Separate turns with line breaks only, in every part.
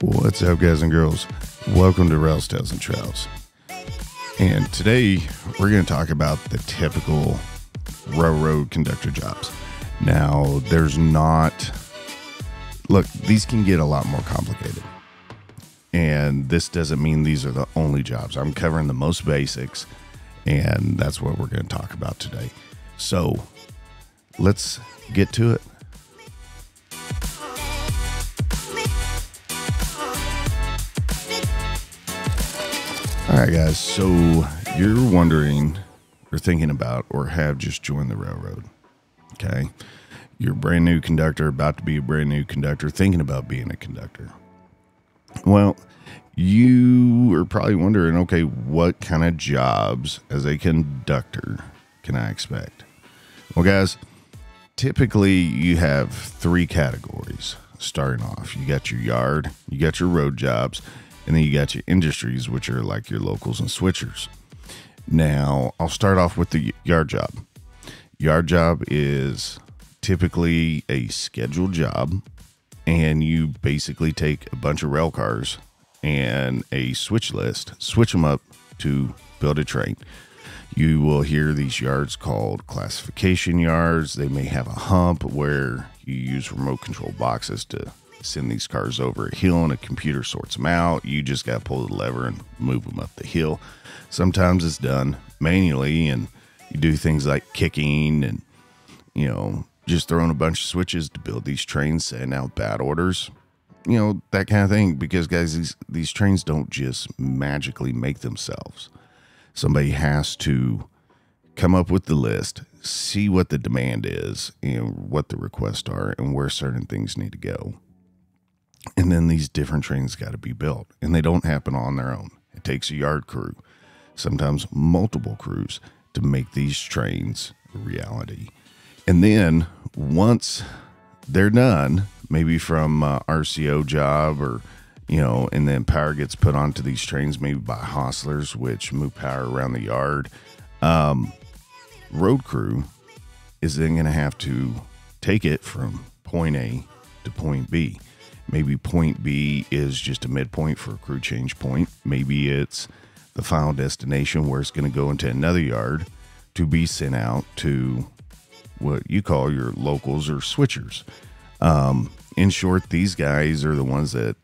What's up, guys and girls? Welcome to Rails, Tales, and Trails. And today we're going to talk about the typical railroad conductor jobs. Now, look, these can get a lot more complicated. And this doesn't mean these are the only jobs. I'm covering the most basics, and that's what we're going to talk about today. So let's get to it. All right, guys, so you're wondering or thinking about or have just joined the railroad, okay? You're a brand new conductor, about to be a brand new conductor, thinking about being a conductor. Well, you are probably wondering, okay, what kind of jobs as a conductor can I expect? Well, guys, typically you have three categories starting off. You got your yard, you got your road jobs, and then you got your industries, which are like your locals and switchers. Now, I'll start off with the yard job. Yard job is typically a scheduled job, and you basically take a bunch of rail cars and a switch list, switch them up to build a train. You will hear these yards called classification yards. They may have a hump where you use remote control boxes to send these cars over a hill and a computer sorts them out. You just got to pull the lever and move them up the hill. Sometimes it's done manually, and you do things like kicking and, just throwing a bunch of switches to build these trains, setting out bad orders, that kind of thing. Because, guys, these trains don't just magically make themselves. Somebody has to come up with the list, see what the demand is and what the requests are and where certain things need to go. And then these different trains got to be built, and they don't happen on their own. It takes a yard crew, sometimes multiple crews, to make these trains a reality. And then once they're done, maybe from RCO job or, and then power gets put onto these trains, maybe by hostlers, which move power around the yard. Road crew is then going to have to take it from point A to point B. Maybe point B is just a midpoint for a crew change point. Maybe it's the final destination where it's going to go into another yard to be sent out to what you call your locals or switchers. In short, these guys are the ones that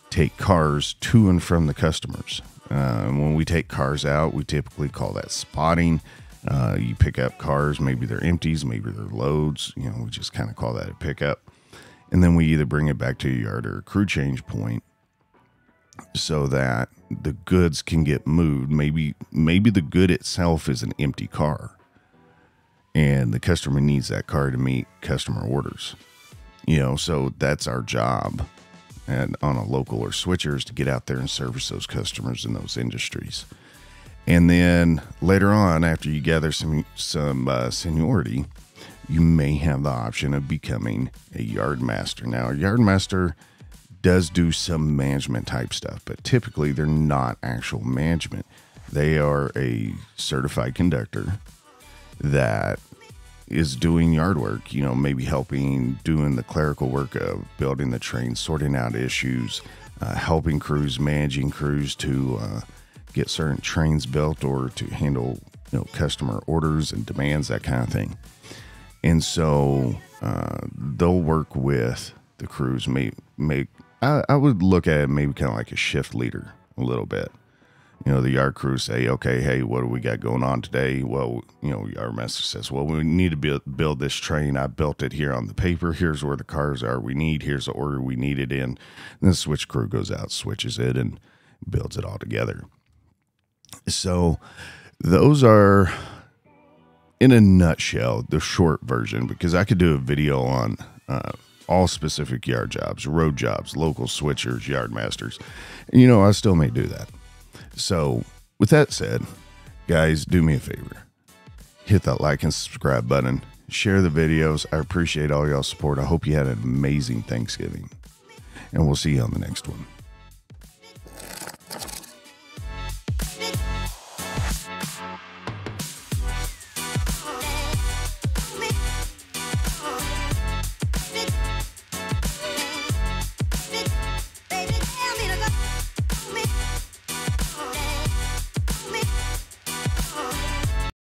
take cars to and from the customers. When we take cars out, we typically call that spotting. You pick up cars, maybe they're empties, maybe they're loads. We just kind of call that a pickup. And then we either bring it back to a yard or a crew change point so that the goods can get moved. Maybe the good itself is an empty car, and the customer needs that car to meet customer orders. So that's our job and on a local or switchers to get out there and service those customers in those industries. And then later on, after you gather some seniority, you may have the option of becoming a yard master. Now, a yard master does do some management type stuff, but typically they're not actual management. They are a certified conductor that is doing yard work, maybe helping, doing the clerical work of building the train, sorting out issues, helping crews, managing crews to get certain trains built or to handle, customer orders and demands, that kind of thing. And so they'll work with the crews. I would look at it maybe kind of like a shift leader a little bit. The yard crew say, okay, hey, what do we got going on today? Well, yard master says, well, we need to build this train. I built it here on the paper. Here's where the cars are we need. Here's the order we need it in. And the switch crew goes out, switches it, and builds it all together. So those are, in a nutshell, the short version, because I could do a video on all specific yard jobs, road jobs, local switchers, yard masters. And, I still may do that. So with that said, guys, do me a favor. Hit that like and subscribe button. Share the videos. I appreciate all y'all's support. I hope you had an amazing Thanksgiving. And we'll see you on the next one.